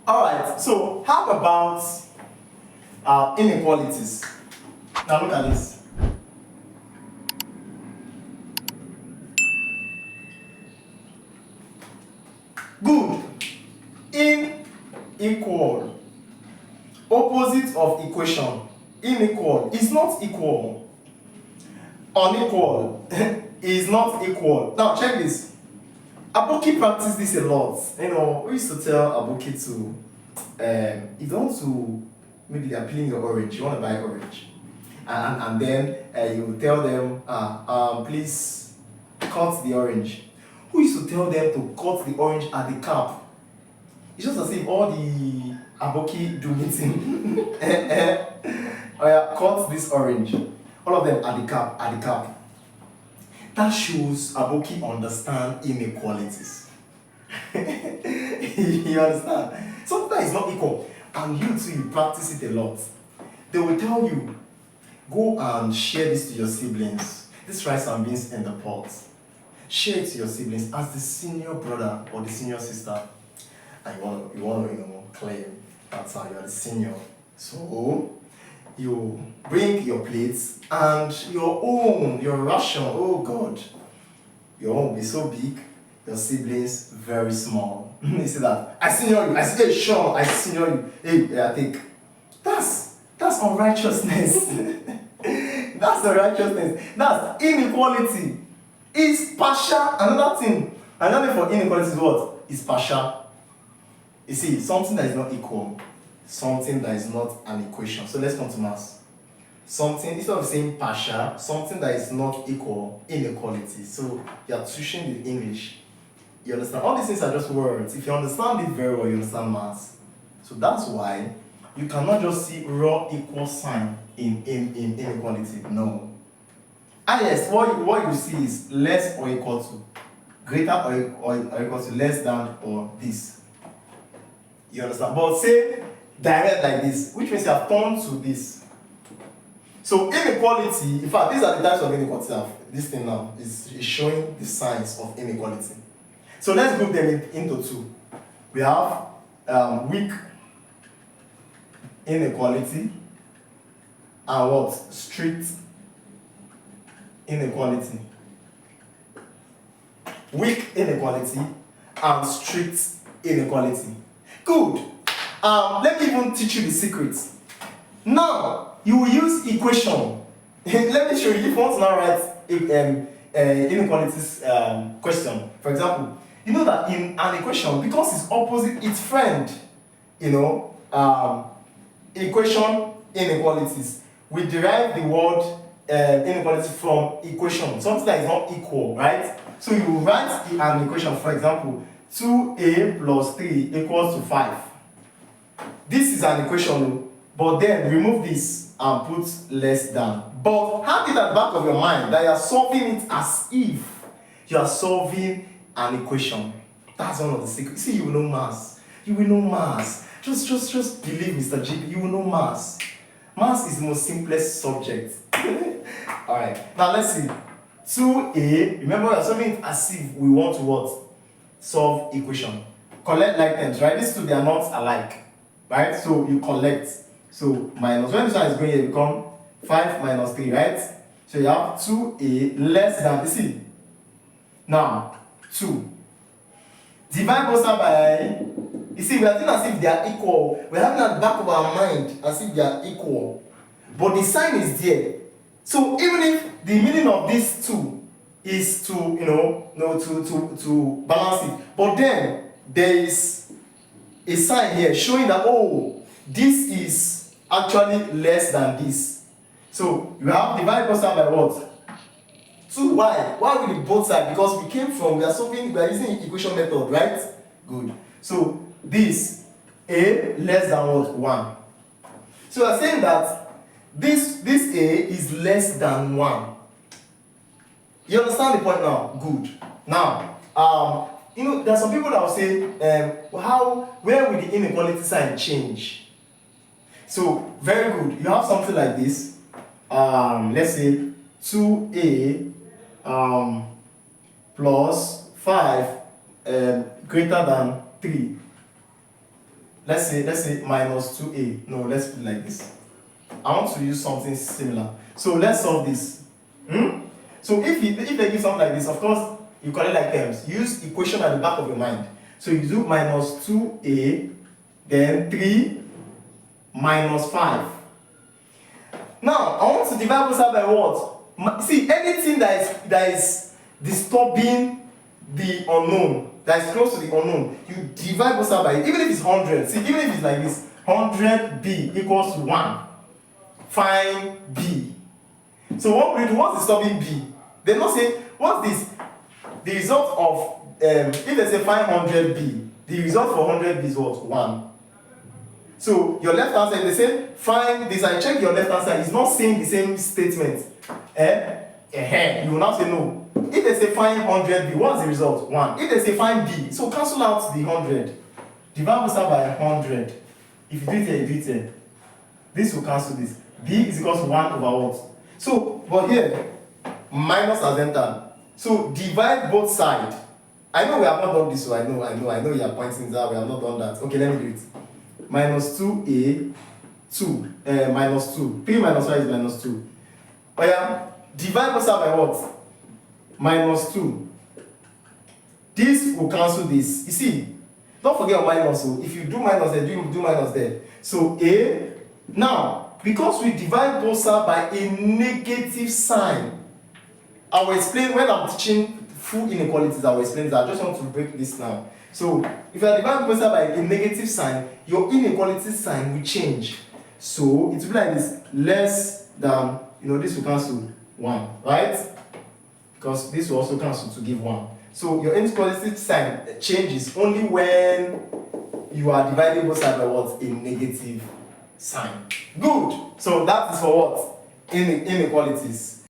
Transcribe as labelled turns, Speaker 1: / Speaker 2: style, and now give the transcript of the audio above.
Speaker 1: Alright, so how about inequalities? Now look at this. Good. Unequal. Opposite of equation. Unequal is not equal. Unequal is not equal. Now check this. Aboki practice this a lot. You know, we used to tell Aboki to, if you want to, maybe they're peeling your orange, you want to buy orange. And then you tell them, please cut the orange. Who used to tell them to cut the orange at the cap? It's just as if all the Aboki do meeting. Oh yeah, cut this orange. All of them at the cap. That shows Aboki understand inequalities. You understand? Something that is not equal, and you too, you practice it a lot. They will tell you, go and share this to your siblings. This rice and beans in the pot. Share it to your siblings as the senior brother or the senior sister. And you want to claim that's how you are the senior. So you bring your plates and your ration. Oh God, your own will be so big, your siblings very small. You see that? I senior you. I say, hey, sure, I senior you. Hey, I think that's unrighteousness. That's unrighteousness. That's inequality. It's partial. Another thing for inequality is what? It's partial. You see, something that is not equal, something that is not an equation. So let's come to maths. Something, instead of saying partial, something that is not equal, inequality. So you are tuition with English. You understand? All these things are just words. If you understand it very well, you understand maths. So that's why you cannot just see raw equal sign in inequality. No. And yes, what you see is less or equal to, greater or equal to, less than or this. You understand? But say direct like this, which means you have turned to this. So inequality, in fact, these are the types of inequality. This thing now is showing the signs of inequality. So let's group them into two. We have weak inequality and what? Strict inequality. Weak inequality and strict inequality. Good. Let me even teach you the secrets. Now, you will use equation. Let me show you. If you want to now write inequalities question, for example, you know that in an equation, because it's opposite its friend, equation inequalities, we derive the word inequality from equation, something that is not equal, right? So you write an equation, for example, 2a plus 3 equals to 5. This is an equation, but then remove this and put less than. But have it at the back of your mind that you are solving it as if you are solving an equation. That's one of the secrets. See, you will know maths. You will know maths. Just believe, Mr. G. You will know maths. Maths is the most simplest subject. Alright, now let's see. 2a, remember we are solving it as if we want to what? Solve equation. Collect like terms, right? These two, they are not alike, right? So you collect. So minus, when this one is going here, become 5 minus 3, right? So you have 2a less than, you see? Now, 2. Divide both sides by, you see, we are doing as if they are equal. We are having at the back of our mind as if they are equal. But the sign is there. So even if the meaning of these two is to, to balance it, but then there is a sign here showing that, oh, this is actually less than this. So you have divide both sides by what? 2. Why? Why with the both sides? Because we are using equation method, right? Good. So this a less than what? 1. So we are saying that this a is less than 1. You understand the point now? Good. Now, there are some people that will say, where will the inequality sign change? So, very good. You have something like this. Let's say 2a plus 5 greater than 3. let's say minus 2a. No, let's put it like this. I want to use something similar. So let's solve this. So if they give something like this, of course, you collect like terms. Use equation at the back of your mind. So you do minus 2a, then 3 minus 5. Now, I want to divide both sides by what? See, anything that is disturbing the unknown, that is close to the unknown, you divide both sides by it. Even if it's 100, see, even if it's like this, 100b equals to 1. Find b. So what we do, what's disturbing b? They not say, what's this? The result of, if they say find 100b, the result for 100b is what? 1. So your left hand side, they say find this, I check your left hand side, it's not saying the same statement. You will now say no. If they say find 100b, what's the result? 1. If they say find b, so cancel out the 100. Divide both sides by 100. If you do it here, you do it here. This will cancel this. B is equal to 1 over what? So, but here, minus has entered. So divide both sides. I know we have not done this, so I know you are pointing that we have not done that. Okay, let me do it. Minus 2a, 2, minus 2. 3 minus 5 is minus 2. Oh yeah, divide both sides by what? Minus 2. This will cancel this. You see, don't forget minus. So if you do minus there, do minus there. So a, now, because we divide both sides by a negative sign, I will explain when I'm teaching full inequalities. I will explain that. I just want to break this now. So, if you are dividing both sides by a negative sign, your inequality sign will change. So, it will be like this: less than, this will cancel 1, right? Because this will also cancel to give 1. So, your inequality sign changes only when you are dividing both sides by what? A negative sign. Good. So, that is for what? Inequalities.